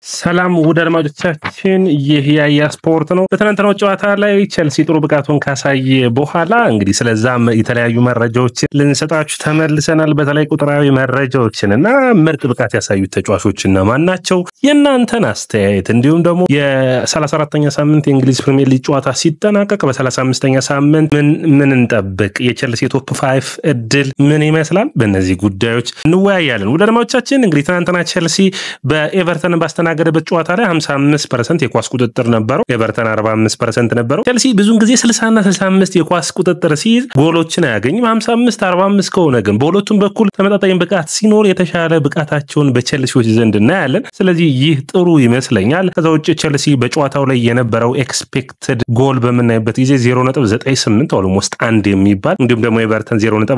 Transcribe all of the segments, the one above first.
ሰላም ውድ አድማጮቻችን ይህ ያያ ስፖርት ነው። በትናንትናው ጨዋታ ላይ ቸልሲ ጥሩ ብቃቱን ካሳየ በኋላ እንግዲህ ስለዛም የተለያዩ መረጃዎችን ልንሰጣችሁ ተመልሰናል። በተለይ ቁጥራዊ መረጃዎችን እና ምርጥ ብቃት ያሳዩት ተጫዋቾች እነማን ናቸው የእናንተን አስተያየት እንዲሁም ደግሞ የ34ኛ ሳምንት የእንግሊዝ ፕሪሚየር ሊግ ጨዋታ ሲጠናቀቅ በ35ኛ ሳምንት ምን እንጠብቅ፣ የቸልሲ ቶፕ 5 እድል ምን ይመስላል፣ በእነዚህ ጉዳዮች እንወያያለን። ውድ አድማጮቻችን እንግዲህ ትናንትና ቸልሲ በኤቨርተን ባስተናገደበት ጨዋታ ላይ 55% የኳስ ቁጥጥር ነበረው፣ ኤቨርተን 45% ነበረው። ቸልሲ ብዙውን ጊዜ 60 እና 65 የኳስ ቁጥጥር ሲይዝ ጎሎችን አያገኝም። 55-45 ከሆነ ግን በሁለቱም በኩል ተመጣጣኝ ብቃት ሲኖር የተሻለ ብቃታቸውን በቸልሲዎች ዘንድ እናያለን። ስለዚህ ይህ ጥሩ ይመስለኛል። ከዛ ውጭ ቸልሲ በጨዋታው ላይ የነበረው ኤክስፔክትድ ጎል በምናይበት ጊዜ 0.98 ኦልሞስት አንድ የሚባል እንዲሁም ደግሞ ኤቨርተን 0.5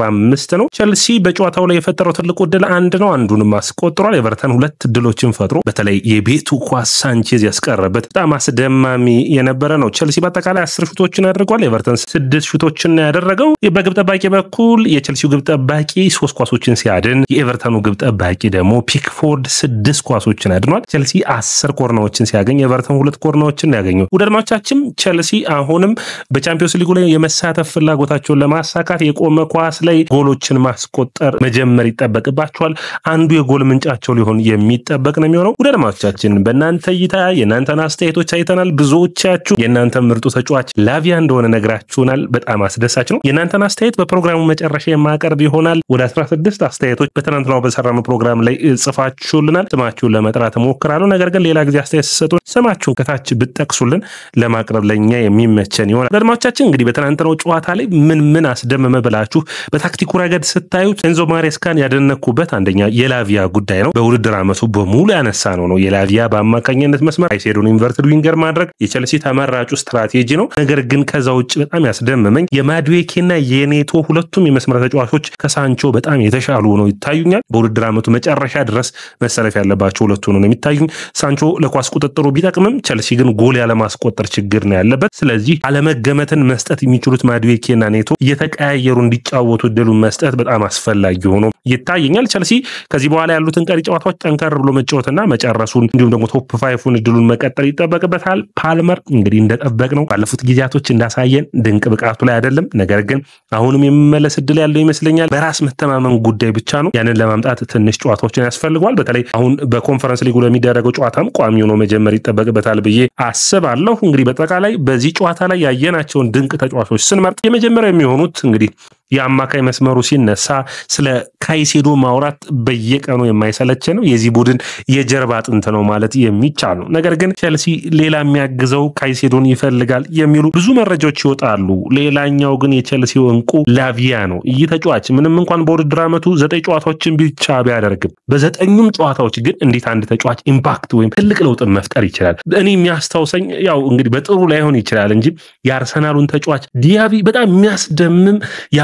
ነው። ቸልሲ በጨዋታው ላይ የፈጠረው ትልቁ ድል አንድ ነው፣ አንዱንም አስቆጥሯል። ኤቨርተን ሁለት ድሎችን ፈጥሮ በተለይ የቤቱ ኳስ ሳንቼዝ ያስቀረበት በጣም አስደማሚ የነበረ ነው። ቸልሲ በአጠቃላይ 10 ሹቶችን አድርጓል። ኤቨርተን 6 ሹቶችን ያደረገው። በግብ ጠባቂ በኩል የቸልሲው ግብ ጠባቂ 3 ኳሶችን ሲያድን የኤቨርተኑ ግብ ጠባቂ ደግሞ ፒክፎርድ 6 ኳሶችን አድኗል። ቸልሲ 10 ኮርናዎችን ሲያገኝ ኤቨርተን 2 ኮርናዎችን ያገኙ። ውድድማቻችን ቸልሲ አሁንም በቻምፒዮንስ ሊጉ ላይ የመሳተፍ ፍላጎታቸውን ለማሳካት የቆመ ኳስ ላይ ጎሎችን ማስቆጠር መጀመር ይጠበቅባቸዋል። አንዱ የጎል ምንጫቸው ሊሆን የሚጠበቅ ነው የሚሆነው። ውድድማቻችን በእናንተ እይታ የእናንተን አስተያየቶች አይተናል። ብዙዎቻችሁ የእናንተ ምርጡ ተጫዋች ላቪያ እንደሆነ ነግራችሁናል። በጣም አስደሳች ነው። የእናንተን አስተያየት በፕሮግራሙ መጨረሻ የማቀርብ ይሆናል። ወደ 16 አስተያየቶች በትናንትናው በሰራነው ፕሮግራም ላይ ጽፋችሁልናል። ስማችሁን ለመጥራት እሞክራለሁ። ነገር ግን ሌላ ጊዜ አስተያየት ስትሰጡን ስማችሁን ከታች ብትጠቅሱልን ለማቅረብ ለኛ የሚመቸን ይሆናል። አድማጮቻችን እንግዲህ በትናንትናው ጨዋታ ላይ ምን አስደመመ ብላችሁ በታክቲኩ ረገድ ስታዩት ኤንዞ ማሬስካን ያደነኩበት አንደኛ የላቪያ ጉዳይ ነው። በውድድር ዓመቱ በሙሉ ያነሳ ነው የላቪያ በአማካኝነት መስመር አይሴዶን ኢንቨርትድ ዊንገር ማድረግ የቸልሲ ተመራጩ ስትራቴጂ ነው። ነገር ግን ከዛ ውጭ በጣም ያስደመመኝ የማድዌኬና የኔቶ ሁለቱም የመስመር ተጫዋቾች ከሳንቾ በጣም የተሻሉ ነው ይታዩኛል። በውድድር ዓመቱ መጨረሻ ድረስ መሰለፍ ያለባቸው ሁለቱ ነው የሚታዩኝ። ሳንቾ ለኳስ ቁጥጥሩ ቢጠቅምም ቸልሲ ግን ጎል ያለ ማስቆጠር ችግር ነው ያለበት። ስለዚህ አለመገመትን መስጠት የሚችሉት ማድዌኬና ኔቶ እየተቀያየሩ እንዲጫወቱ እድሉን መስጠት በጣም አስፈላጊ ሆኖ ይታየኛል። ቸልሲ ከዚህ በኋላ ያሉትን ቀሪ ጨዋታዎች ጠንከር ብሎ መጫወትና መጨረሱን እንዲሁም ደግሞ ቶፕ 5ን እድሉን መቀጠል ይጠበቅበታል። ፓልመር እንግዲህ እንደጠበቅ ነው ባለፉት ጊዜያቶች እንዳሳየን ድንቅ ብቃቱ ላይ አይደለም። ነገር ግን አሁንም የሚመለስ እድል ያለው ይመስለኛል። በራስ መተማመን ጉዳይ ብቻ ነው። ያንን ለማምጣት ትንሽ ጨዋታዎችን ያስፈልገዋል። በተለይ አሁን በኮንፈረንስ ሊጉ ለሚደረገው ጨዋታም ቋሚ ሆኖ መጀመር ይጠበቅበታል ብዬ አስባለሁ። እንግዲህ በጠቃላይ በዚህ ጨዋታ ላይ ያየናቸውን ድንቅ ተጫዋቾች ስንመርጥ የመጀመሪያው የሚሆኑት እንግዲህ የአማካይ መስመሩ ሲነሳ ስለ ካይሴዶ ማውራት በየቀኑ የማይሰለች ነው። የዚህ ቡድን የጀርባ አጥንት ነው ማለት የሚቻል ነው። ነገር ግን ቸልሲ ሌላ የሚያግዘው ካይሴዶን ይፈልጋል የሚሉ ብዙ መረጃዎች ይወጣሉ። ሌላኛው ግን የቸልሲው እንቁ ላቪያ ነው። ይህ ተጫዋች ምንም እንኳን በውድድር ዓመቱ 9 ጨዋታዎችን ብቻ ቢያደርግም በ9ኙም ጨዋታዎች ግን እንዴት አንድ ተጫዋች ኢምፓክት ወይም ትልቅ ለውጥ መፍጠር ይችላል። እኔ የሚያስታውሰኝ ያው እንግዲህ በጥሩ ላይሆን ይችላል እንጂ የአርሰናሉን ተጫዋች ዲያቢ በጣም የሚያስደምም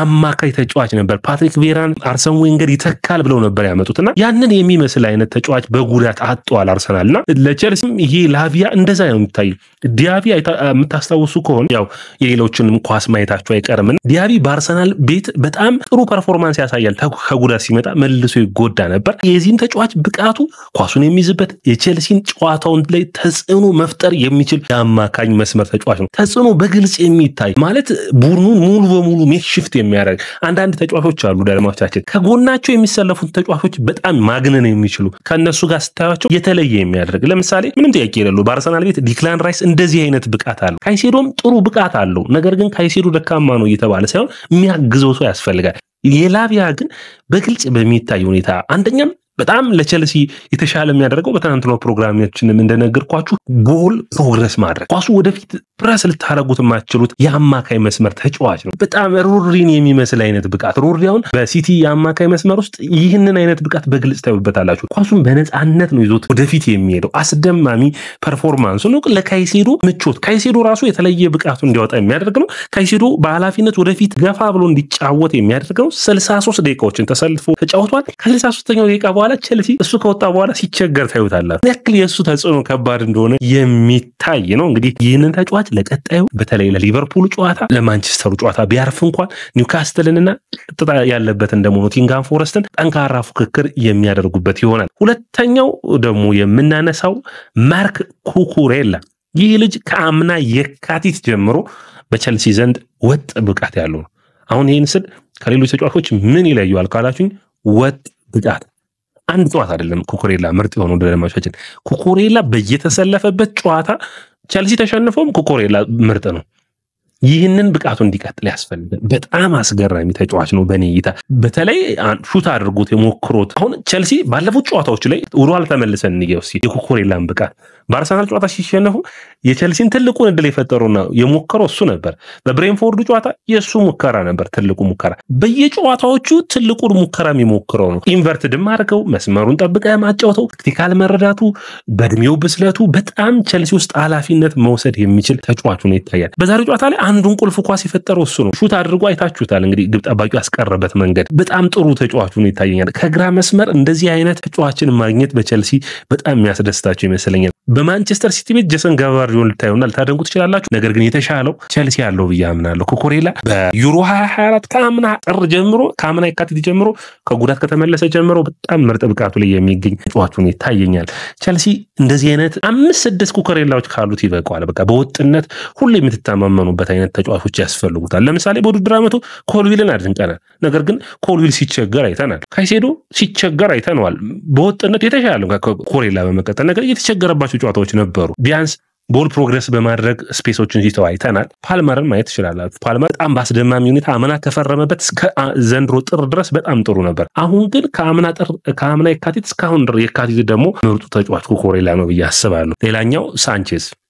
አማካይ ተጫዋች ነበር። ፓትሪክ ቬራን አርሰን ዌንገር ይተካል ብለው ነበር ያመጡትና ያንን የሚመስል አይነት ተጫዋች በጉዳት አጥቷል አርሰናልና ለቸልሲም ይሄ ላቪያ እንደዛ ነው የሚታየው። ዲያቢ የምታስታውሱ ከሆነ ያው የሌሎችንም ኳስ ማየታቸው አይቀርም። ዲያቢ በአርሰናል ቤት በጣም ጥሩ ፐርፎርማንስ ያሳያል። ከጉዳት ሲመጣ መልሶ ይጎዳ ነበር። የዚህን ተጫዋች ብቃቱ ኳሱን የሚይዝበት የቸልሲን ጨዋታውን ላይ ተጽዕኖ መፍጠር የሚችል የአማካኝ መስመር ተጫዋች ነው። ተጽዕኖ በግልጽ የሚታይ ማለት ቡድኑን ሙሉ በሙሉ ሜክሺፍት የሚያደርግ አንዳንድ ተጫዋቾች አሉ። ደረማቻችን ከጎናቸው የሚሰለፉት ተጫዋቾች በጣም ማግነን የሚችሉ ከነሱ ጋር ስታያቸው የተለየ የሚያደርግ ለምሳሌ ምንም ጥያቄ የሌለው በአርሰናል ቤት ዲክላን ራይስ እንደዚህ አይነት ብቃት አለው። ካይሴዶም ጥሩ ብቃት አለው። ነገር ግን ካይሴዶ ደካማ ነው እየተባለ ሳይሆን የሚያግዘው ሰው ያስፈልጋል። የላቪያ ግን በግልጽ በሚታይ ሁኔታ አንደኛም በጣም ለቸልሲ የተሻለ የሚያደርገው በትናንትናው ፕሮግራማችንም እንደነገርኳችሁ ጎል ፕሮግረስ ማድረግ ኳሱ ወደፊት ፕረስ ልታረጉት የማትችሉት የአማካይ መስመር ተጫዋች ነው። በጣም ሩሪን የሚመስል አይነት ብቃት ሩሪያውን በሲቲ የአማካይ መስመር ውስጥ ይህንን አይነት ብቃት በግልጽ ታዩበታላችሁ። ኳሱን በነፃነት ነው ይዞት ወደፊት የሚሄደው። አስደማሚ ፐርፎርማንስ ነው። ለካይሴዶ ምቾት ካይሴዶ ራሱ የተለየ ብቃቱ እንዲያወጣ የሚያደርግ ነው። ካይሴዶ በኃላፊነት ወደፊት ገፋ ብሎ እንዲጫወት የሚያደርገው 63 ደቂቃዎችን ተሰልፎ ተጫውቷል። ከ63ኛው ደቂቃ በኋላ ቸልሲ እሱ ከወጣ በኋላ ሲቸገር ታዩታላችሁ። ያክል የሱ ተጽዕኖ ከባድ እንደሆነ የሚታይ ነው። እንግዲህ ይህንን ተጫዋች ለቀጣዩ በተለይ ለሊቨርፑል ጨዋታ ለማንቸስተሩ ጨዋታ ቢያርፍ እንኳን ኒውካስትልንና ቅጥታ ያለበት እንደሞ ኖቲንግሃም ፎረስትን ጠንካራ ፉክክር የሚያደርጉበት ይሆናል። ሁለተኛው ደግሞ የምናነሳው ማርክ ኩኩሬላ ይህ ልጅ ከአምና የካቲት ጀምሮ በቸልሲ ዘንድ ወጥ ብቃት ያለው ነው። አሁን ይሄን ስል ከሌሎች ተጫዋቾች ምን ይለየዋል ካላችሁኝ ወጥ ብቃት አንድ ጨዋታ አይደለም ኩኩሬላ ምርጥ የሆነው ደረማቻችን ኩኩሬላ በየተሰለፈበት ጨዋታ ቸልሲ ተሸንፎም ኩኩሬላ ምርጥ ነው። ይህንን ብቃቱ እንዲቀጥል ያስፈልጋል። በጣም አስገራሚ ተጫዋች ነው በኔ እይታ። በተለይ ሹት አድርጎት የሞክሮት አሁን ቸልሲ ባለፉት ጨዋታዎች ላይ ወደኋላ ተመልሰን እንየው እስኪ የኩኩሬላን ብቃት በአርሰናል ጨዋታ ሲሸነፉ የቸልሲን ትልቁን እድል የፈጠሩና የሞከረው እሱ ነበር። በብሬንፎርድ ጨዋታ የሱ ሙከራ ነበር ትልቁ ሙከራ። በየጨዋታዎቹ ትልቁን ሙከራ የሚሞክረው ነው። ኢንቨርትድ ማርከው መስመሩን ጠብቀህ ማጫወተው ታክቲካል መረዳቱ በእድሜው ብስለቱ በጣም ቸልሲ ውስጥ ኃላፊነት መውሰድ የሚችል ተጫዋች ነው ይታያል። በዛሬው ጨዋታ ላይ አንዱን ቁልፍ ኳስ የፈጠረው እሱ ነው። ሹት አድርጎ አይታችሁታል። እንግዲህ ግብ ጠባቂው ያስቀረበት መንገድ በጣም ጥሩ ተጫዋች ነው ይታየኛል። ከግራ መስመር እንደዚህ አይነት ተጫዋችን ማግኘት በቸልሲ በጣም የሚያስደስታቸው ይመስለኛል። በማንቸስተር ሲቲ ቤት ጀሰን ጋቫርዲዮል ልታዩና ልታደንቁ ትችላላችሁ። ነገር ግን የተሻለው ቸልሲ ያለው ብዬ አምናለሁ። ኩኩሬላ በዩሮ 2024 ከአምና ጥር ጀምሮ ከአምና የካቲት ጀምሮ ከጉዳት ከተመለሰ ጀምሮ በጣም ምርጥ ብቃቱ ላይ የሚገኝ ተጫዋች ነው ይታየኛል። ቸልሲ እንደዚህ አይነት 5-6 ኩኩሬላዎች ካሉት ይበቃዋል። በቃ በወጥነት ሁሉ የምትተማመኑበት አይነት ተጫዋቾች ያስፈልጉታል። ለምሳሌ በውድድር ዓመቱ ኮልዊልን አድንቀናል። ነገር ግን ኮልዊል ሲቸገር አይተናል። ካይሴዶ ሲቸገር አይተናል። በወጥነት የተሻለው ከኩኩሬላ በመቀጠል ነገር የተቸገረባቸው ጨዋታዎች ነበሩ። ቢያንስ ቦል ፕሮግረስ በማድረግ ስፔሶችን ሲተው አይተናል። ፓልመርን ማየት ትችላላችሁ። ፓልመር በጣም በአስደማሚ ሁኔታ አምና ከፈረመበት እስከ ዘንድሮ ጥር ድረስ በጣም ጥሩ ነበር። አሁን ግን ከአምና የካቲት እስካሁን የካቲት ደግሞ ምርጡ ተጫዋች ኩኩሬላ ነው ብዬ አስባለሁ። ሌላኛው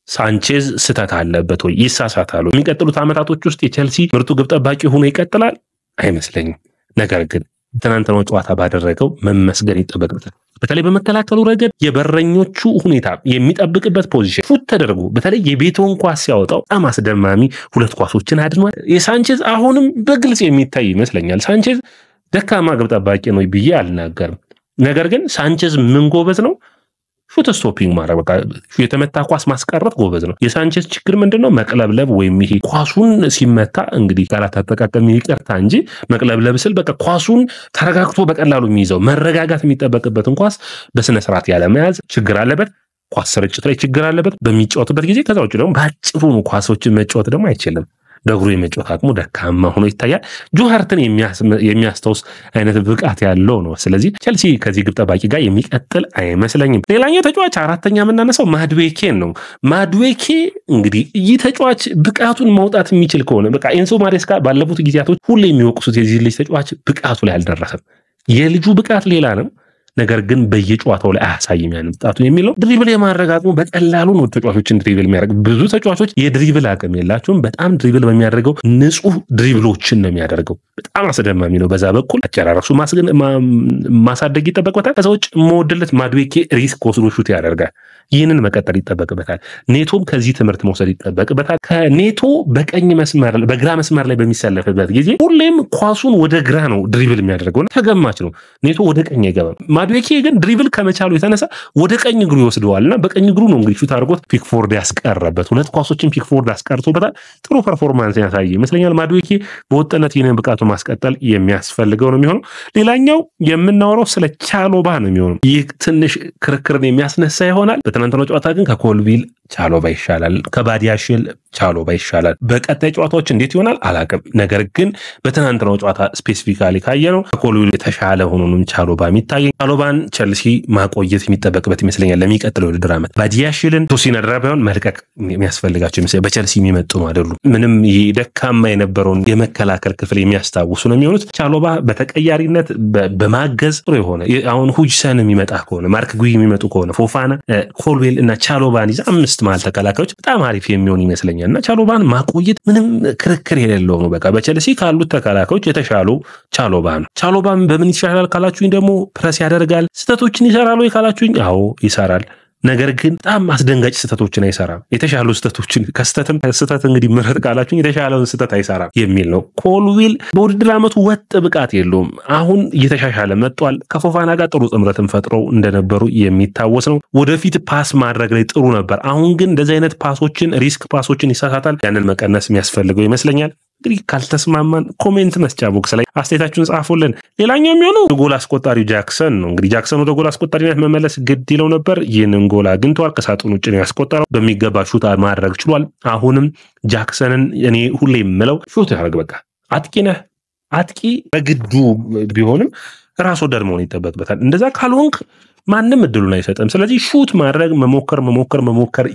ሳንቼዝ ስተት አለበት ወይ ይሳሳታል? የሚቀጥሉት ዓመታቶች ውስጥ የቸልሲ ምርጡ ግብ ጠባቂ ሆኖ ይቀጥላል አይመስለኝም። ነገር ግን ትናንትናው ጨዋታ ባደረገው መመስገን ይጠበቅበታል። በተለይ በመከላከሉ ረገድ የበረኞቹ ሁኔታ የሚጠብቅበት ፖዚሽን ፉት ተደርጎ በተለይ የቤቶን ኳስ ሲያወጣው በጣም አስደማሚ ሁለት ኳሶችን አድኗል። የሳንቼዝ አሁንም በግልጽ የሚታይ ይመስለኛል። ሳንቼዝ ደካማ ግብ ጠባቂ ነው ብዬ አልናገርም። ነገር ግን ሳንቼዝ ምን ጎበዝ ነው? ሹት ስቶፒንግ ማድረግ በቃ የተመታ ኳስ ማስቀረት ጎበዝ ነው። የሳንቼዝ ችግር ምንድነው? መቅለብለብ ወይም ይሄ ኳሱን ሲመታ እንግዲህ ቃላት አጠቃቀም ይቅርታ እንጂ መቅለብለብ ስል በቃ ኳሱን ተረጋግቶ በቀላሉ የሚይዘው መረጋጋት የሚጠበቅበትን ኳስ በስነ ስርዓት ያለ መያዝ ችግር አለበት። ኳስ ስርጭት ላይ ችግር አለበት በሚጫወትበት ጊዜ። ከዛ ውጭ ደግሞ ባጭሩ ኳሶችን መጫወት ደግሞ አይችልም። ደግሩ የመጫወት አቅሙ ደካማ ሆኖ ይታያል። ጆሃርትን የሚያስታውስ አይነት ብቃት ያለው ነው። ስለዚህ ቸልሲ ከዚህ ግብ ጠባቂ ጋር የሚቀጥል አይመስለኝም። ሌላኛው ተጫዋች አራተኛ የምናነሳው ማድዌኬን ነው። ማድዌኬ እንግዲህ ይህ ተጫዋች ብቃቱን መውጣት የሚችል ከሆነ በቃ ኤንሶ ማሬስካ ባለፉት ጊዜያቶች ሁሌ የሚወቅሱት የዚህ ልጅ ተጫዋች ብቃቱ ላይ አልደረሰም። የልጁ ብቃት ሌላ ነው። ነገር ግን በየጨዋታው ላይ አያሳይም ያን ብቃቱን የሚለው ድሪብል የማድረግ አቅሙ በቀላሉ ነው ተጫዋቾችን ድሪብል የሚያደርግ። ብዙ ተጫዋቾች የድሪብል አቅም የላቸውም። በጣም ድሪብል በሚያደርገው ንጹህ ድሪብሎችን ነው የሚያደርገው። በጣም አስደማሚ ነው። በዛ በኩል አጨራረሱ ማሳደግ ይጠበቅበታል። ከዛ ውጭ መወደለት ማድዌኬ ሪስክ ወስዶ ሹት ያደርጋል። ይህንን መቀጠል ይጠበቅበታል። ኔቶም ከዚህ ትምህርት መውሰድ ይጠበቅበታል። ከኔቶ በግራ መስመር ላይ በሚሰለፍበት ጊዜ ሁሌም ኳሱን ወደ ግራ ነው ድሪብል የሚያደርገው። ተገማች ነው። ኔቶ ወደ ቀኝ አይገባም። ማድዌኬ ግን ድሪብል ከመቻሉ የተነሳ ወደ ቀኝ እግሩ ይወስደዋልና በቀኝ እግሩ ነው እንግዲህ ሹት አድርጎት ፒክፎርድ ያስቀረበት። ሁለት ኳሶችን ፒክፎርድ አስቀርቶበታል። ጥሩ ፐርፎርማንስ ያሳየ ይመስለኛል። ማድዌኬ በወጥነት ይህንን ብቃቱ ማስቀጠል የሚያስፈልገው ነው የሚሆነው። ሌላኛው የምናወራው ስለ ቻሎባ ነው የሚሆነው። ይህ ትንሽ ክርክርን የሚያስነሳ ይሆናል። በትናንትናው ጨዋታ ግን ከኮልዊል ቻሎባ ይሻላል፣ ከባዲያሽል ቻሎባ ይሻላል። በቀጣይ ጨዋታዎች እንዴት ይሆናል አላውቅም። ነገር ግን በትናንትናው ጨዋታ ስፔሲፊካሊ ካየነው ከኮልዊል የተሻለ ሆኖንም ቻሎባ የሚታየኝ። ቻሎባን ቸልሲ ማቆየት የሚጠበቅበት ይመስለኛል ለሚቀጥለው ውድድር ዓመት። ባዲያሽልን ቶሲን አድራቢያውን መልቀቅ የሚያስፈልጋቸው ይመስለኛል። በቸልሲ የሚመጥኑ አይደሉም። ምንም ይሄ ደካማ የነበረውን የመከላከል ክፍል የሚያስታውሱ ነው የሚሆኑት። ቻሎባ በተቀያሪነት በማገዝ ጥሩ የሆነ አሁን ሁጅሰን የሚመጣ ከሆነ ማርክ ጉይ የሚመጡ ከሆነ ፎፋና ኮልዊል እና ቻሎባን ይዛ 5 መሃል ተከላካዮች በጣም አሪፍ የሚሆን ይመስለኛል። እና ቻሎባን ማቆየት ምንም ክርክር የሌለው ነው። በቃ በቸልሲ ካሉት ተከላካዮች የተሻሉ ቻሎባ ነው። ቻሎባን በምን ይሻላል ካላችሁኝ ደግሞ ፕረስ ያደርጋል። ስህተቶችን ይሰራል ወይ ካላችሁኝ አዎ ይሰራል። ነገር ግን በጣም አስደንጋጭ ስህተቶችን አይሰራም። የተሻሉ ስህተቶችን ከስተትም ስህተት እንግዲህ ምርጥ ቃላችሁ የተሻለውን ስህተት አይሰራም የሚል ነው። ኮልዊል በውድድር ዓመቱ ወጥ ብቃት የለውም። አሁን እየተሻሻለ መጥቷል። ከፎፋና ጋር ጥሩ ጥምረትን ፈጥረው እንደነበሩ የሚታወስ ነው። ወደፊት ፓስ ማድረግ ላይ ጥሩ ነበር። አሁን ግን እንደዚህ አይነት ፓሶችን ሪስክ ፓሶችን ይሳሳታል። ያንን መቀነስ የሚያስፈልገው ይመስለኛል። እንግዲህ ካልተስማማን ኮሜንት መስጫ ቦክስ ላይ አስተያየታችሁን ጻፉልን። ሌላኛው የሚሆነው ጎል አስቆጣሪው ጃክሰን ነው። እንግዲህ ጃክሰን ወደ ጎል አስቆጣሪነት መመለስ ግድ ይለው ነበር። ይህንን ጎል አግኝቷል። ከሳጥኑ ውጭ ነው ያስቆጠረው። በሚገባ ሹት ማድረግ ችሏል። አሁንም ጃክሰንን እኔ ሁሌ የምለው ሹት ያደርግ። በቃ አጥቂ ነህ። አጥቂ በግዱ ቢሆንም ራስ ወዳድ መሆን ይጠበቅበታል። እንደዛ ካልሆንክ ማንም እድሉን አይሰጥም። ስለዚህ ሹት ማድረግ መሞከር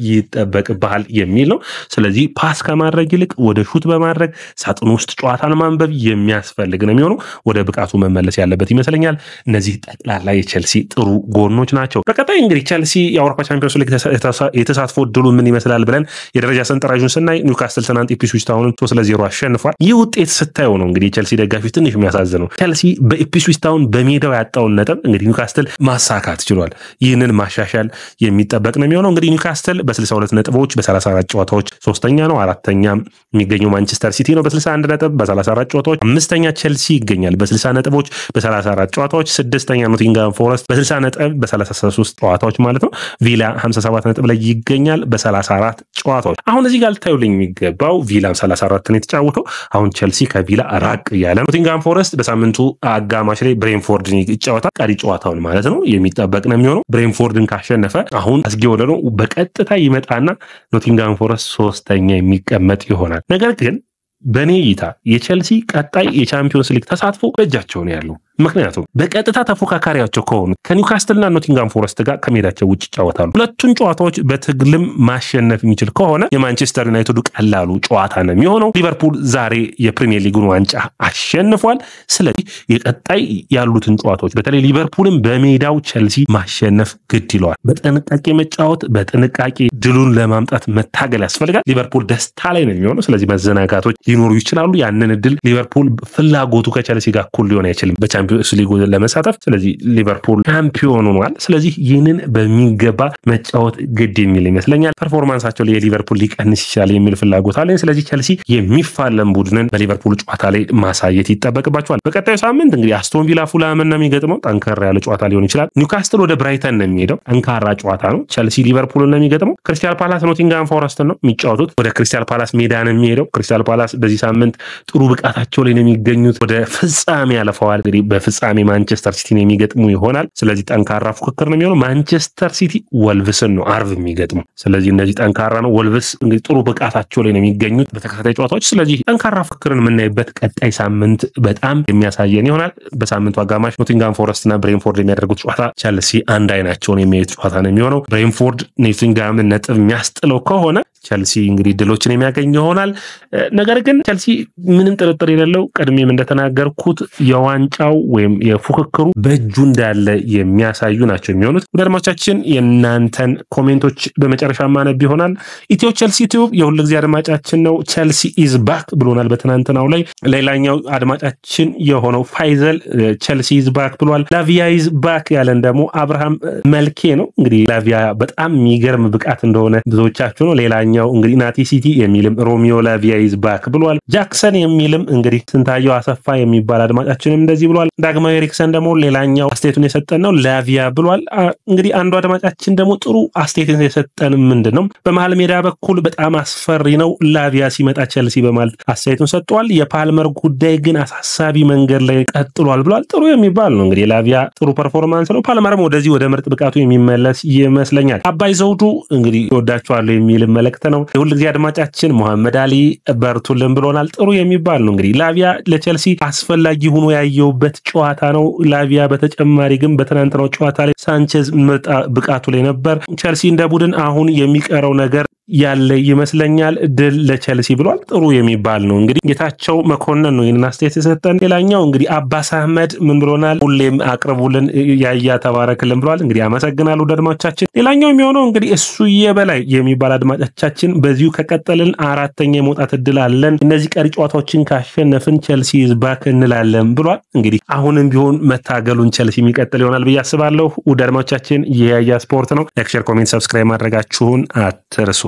ይጠበቅብሃል የሚል ነው። ስለዚህ ፓስ ከማድረግ ይልቅ ወደ ሹት በማድረግ ሳጥኑ ውስጥ ጨዋታን ማንበብ የሚያስፈልግ ነው የሚሆነው። ወደ ብቃቱ መመለስ ያለበት ይመስለኛል። እነዚህ ጠቅላላ የቸልሲ ጥሩ ጎኖች ናቸው። በቀጣይ እንግዲህ ቸልሲ የአውሮፓ ቻምፒዮንስ ሊግ የተሳትፎ እድሉ ምን ይመስላል ብለን የደረጃ ሰንጠረዡን ስናይ ኒውካስትል ትናንት ኢፕስዊች ታውንን 3-0 አሸንፏል። ይህ ውጤት ስታየው ነው እንግዲህ ቸልሲ ደጋፊዎች ትንሽ የሚያሳዝነው። ቸልሲ በኢፕስዊች ታውን በሜዳው ያጣውን ነጥብ እንግዲህ ኒውካስትል ማሳካት ችሏል። ይህንን ማሻሻል የሚጠበቅ ነው የሚሆነው። እንግዲህ ኒውካስትል በ62 ነጥቦች በ34 ጨዋታዎች ሶስተኛ ነው። አራተኛ የሚገኘው ማንቸስተር ሲቲ ነው በ61 ነጥብ በ34 ጨዋታዎች። አምስተኛ ቸልሲ ይገኛል በ60 ነጥቦች በ34 ጨዋታዎች። ስድስተኛ ኖቲንግሃም ፎረስት በ60 ነጥብ በ33 ጨዋታዎች ማለት ነው። ቪላ 57 ነጥብ ላይ ይገኛል በ34 ጨዋታዎች። አሁን እዚህ ጋር ልታዩልኝ የሚገባው ቪላ 34 ነው የተጫወተው። አሁን ቸልሲ ከቪላ ራቅ እያለ ነው። ኖቲንግሃም ፎረስት በሳምንቱ አጋማሽ ላይ ብሬንፎርድን ይጫወታል። ቀሪ ጨዋታውን ማለት ነው የሚጠበቅ ነው የሚሆነው። ብሬንፎርድን ካሸነፈ አሁን አስጊ ወደ ነው በቀጥታ ይመጣና ኖቲንግሃም ፎረስት ሶስተኛ የሚቀመጥ ይሆናል። ነገር ግን በኔ እይታ የቸልሲ ቀጣይ የቻምፒዮንስ ሊግ ተሳትፎ በእጃቸው ነው ያለው። ምክንያቱም በቀጥታ ተፎካካሪያቸው ከሆኑ ከኒውካስትልና ኖቲንግሃም ፎረስት ጋር ከሜዳቸው ውጭ ይጫወታሉ። ሁለቱን ጨዋታዎች በትግልም ማሸነፍ የሚችል ከሆነ የማንቸስተር ዩናይትዱ ቀላሉ ጨዋታ ነው የሚሆነው። ሊቨርፑል ዛሬ የፕሪሚየር ሊጉን ዋንጫ አሸንፏል። ስለዚህ የቀጣይ ያሉትን ጨዋታዎች በተለይ ሊቨርፑልን በሜዳው ቸልሲ ማሸነፍ ግድ ይለዋል። በጥንቃቄ መጫወት፣ በጥንቃቄ ድሉን ለማምጣት መታገል ያስፈልጋል። ሊቨርፑል ደስታ ላይ ነው የሚሆነው። ስለዚህ መዘናጋቶች ሊኖሩ ይችላሉ። ያንን እድል ሊቨርፑል ፍላጎቱ ከቸልሲ ጋር እኩል ሊሆን አይችልም በቻምፒዮንስ ሊጉ ለመሳተፍ። ስለዚህ ሊቨርፑል ቻምፒዮን ሆኗል። ስለዚህ ይህንን በሚገባ መጫወት ግድ የሚል ይመስለኛል። ፐርፎርማንሳቸው ላይ የሊቨርፑል ሊቀንስ ይችላል የሚል ፍላጎት አለ። ስለዚህ ቸልሲ የሚፋለም ቡድንን በሊቨርፑል ጨዋታ ላይ ማሳየት ይጠበቅባቸዋል። በቀጣዩ ሳምንት እንግዲህ አስቶን ቪላ ፉልሃምን ነው የሚገጥመው። ጠንከር ያለ ጨዋታ ሊሆን ይችላል። ኒውካስትል ወደ ብራይተን ነው የሚሄደው። ጠንካራ ጨዋታ ነው። ቸልሲ ሊቨርፑልን ነው የሚገጥመው። ክሪስታል ፓላስ ኖቲንግሃም ፎረስት ነው የሚጫወቱት። ወደ ክሪስታል ፓላስ ሜዳ ነው የሚሄደው። ክሪስታል ፓላስ በዚህ ሳምንት ጥሩ ብቃታቸው ላይ ነው የሚገኙት። ወደ ፍጻሜ ያለፈዋል። እንግዲህ በፍጻሜ ማንቸስተር ሲቲን የሚገጥሙ ይሆናል። ስለዚህ ጠንካራ ፉክክር ነው የሚሆነው። ማንቸስተር ሲቲ ወልቭስን ነው አርብ የሚገጥሙ። ስለዚህ እነዚህ ጠንካራ ነው። ወልቭስ እንግዲህ ጥሩ ብቃታቸው ላይ ነው የሚገኙት በተከታታይ ጨዋታዎች። ስለዚህ ጠንካራ ፉክክርን የምናይበት ቀጣይ ሳምንት በጣም የሚያሳየን ይሆናል። በሳምንቱ አጋማሽ ኖቲንግሃም ፎረስት እና ብሬንፎርድ የሚያደርጉት ጨዋታ ቸልሲ አንድ አይናቸውን የሚያዩት ጨዋታ ነው የሚሆነው። ብሬንፎርድ ኖቲንግሃምን ነጥብ የሚያስጥለው ከሆነ ቸልሲ እንግዲህ ድሎችን የሚያገኝ ይሆናል። ነገር ግን ቸልሲ ምንም ጥርጥር የሌለው ቀድሜም እንደተናገርኩት የዋንጫው ወይም የፉክክሩ በእጁ እንዳለ የሚያሳዩ ናቸው የሚሆኑት። ወደ አድማጮቻችን የእናንተን ኮሜንቶች በመጨረሻ ማነብ ይሆናል። ኢትዮ ቸልሲ ዩቲዩብ የሁሉ ጊዜ አድማጫችን ነው። ቸልሲ ኢዝ ባክ ብሎናል በትናንትናው ላይ። ሌላኛው አድማጫችን የሆነው ፋይዘል ቸልሲ ኢዝ ባክ ብሏል። ላቪያ ኢዝ ባክ ያለን ደግሞ አብርሃም መልኬ ነው። እንግዲህ ላቪያ በጣም የሚገርም ብቃት እንደሆነ ብዙዎቻችሁ ነው። ሌላኛው እንግዲህ ናቲ ሲቲ የሚልም ሮሚዮ ላቪያ ኢዝ ባክ ብሏል። ጃክሰን የሚልም እንግዲህ ስንታየው አሰፋ የሚባል አድማጫችንም እንደዚህ ብሏል። ዳግማዊ ኤሪክሰን ደግሞ ሌላኛው አስተያየቱን የሰጠን ነው ላቪያ ብሏል። እንግዲህ አንዱ አድማጫችን ደግሞ ጥሩ አስተያየቱን የሰጠን ምንድነው በመሃል ሜዳ በኩል በጣም አስፈሪ ነው ላቪያ ሲመጣ ቸልሲ በማለት አስተያየቱን ሰጥቷል። የፓልመር ጉዳይ ግን አሳሳቢ መንገድ ላይ ቀጥሏል ብሏል። ጥሩ የሚባል ነው እንግዲህ ላቪያ ጥሩ ፐርፎርማንስ ነው። ፓልመርም ወደዚህ ወደ ምርጥ ብቃቱ የሚመለስ ይመስለኛል። አባይ ዘውዱ እንግዲህ ይወዳቸዋለሁ የሚል መልእክት ነው። የሁሉ ጊዜ አድማጫችን መሐመድ አሊ በርቱልን ብሎናል። ጥሩ የሚባል ነው እንግዲህ ላቪያ ለቸልሲ አስፈላጊ ሆኖ ያየውበት ጨዋታ ነው። ላቪያ በተጨማሪ ግን በትናንትናው ጨዋታ ላይ ሳንቼዝ ምርጥ ብቃቱ ላይ ነበር። ቸልሲ እንደ ቡድን አሁን የሚቀረው ነገር ያለ ይመስለኛል። ድል ለቸልሲ ብሏል። ጥሩ የሚባል ነው። እንግዲህ ጌታቸው መኮንን ነው ይህንን አስተያየት የሰጠን። ሌላኛው እንግዲህ አባስ አህመድ ምን ብሎናል? ሁሌም አቅርቡልን ያያ ተባረክልን ብሏል። እንግዲህ አመሰግናለሁ አድማጮቻችን። ሌላኛው የሚሆነው እንግዲህ እሱ የበላይ የሚባል አድማጮቻችን በዚሁ ከቀጠልን አራተኛ የመውጣት እድል አለን፣ እነዚህ ቀሪ ጨዋታዎችን ካሸነፍን ቸልሲ ይዝባክ እንላለን ብሏል። እንግዲህ አሁንም ቢሆን መታገሉን ቸልሲ የሚቀጥል ይሆናል ብዬ አስባለሁ። አድማጮቻችን ይህ ያያ ስፖርት ነው። ላይክ፣ ሼር፣ ኮሜንት፣ ሰብስክራይብ ማድረጋችሁን አትርሱ።